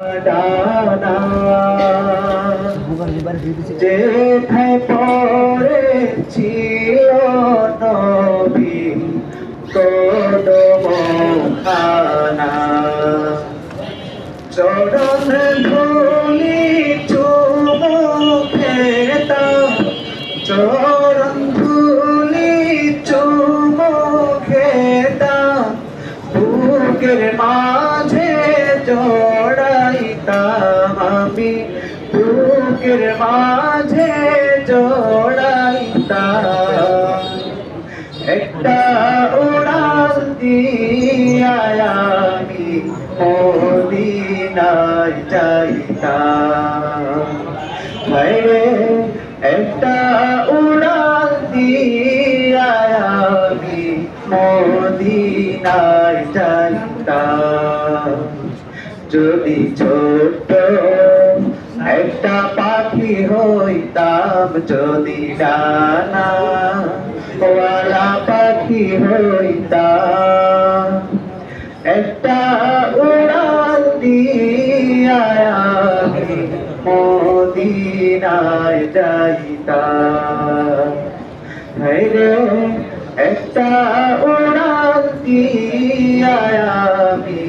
ডানা যেথায় পড়েছিল নবী কদমখানা চরণ ধুলি চুমু খেতাম চরণ ধুলি চুমু খেতাম বুকের মাঝে জড়াইতাম আমি বুকের মাঝে জড়াইতাম একটা উড়াল দিয়া আমি মদিনায় যাইতাম ভাইরে একটা উড়াল দিয়া আমি মদিনায় যাইতাম যদি ছোট্ট একটা পাখি হইতাম যদি ডানা ওয়ালা পাখি হইতাম একটা উড়াল দিয়া আমি মদিনায় যাইতাম ভাইরে একটা উড়াল দিয়া আমি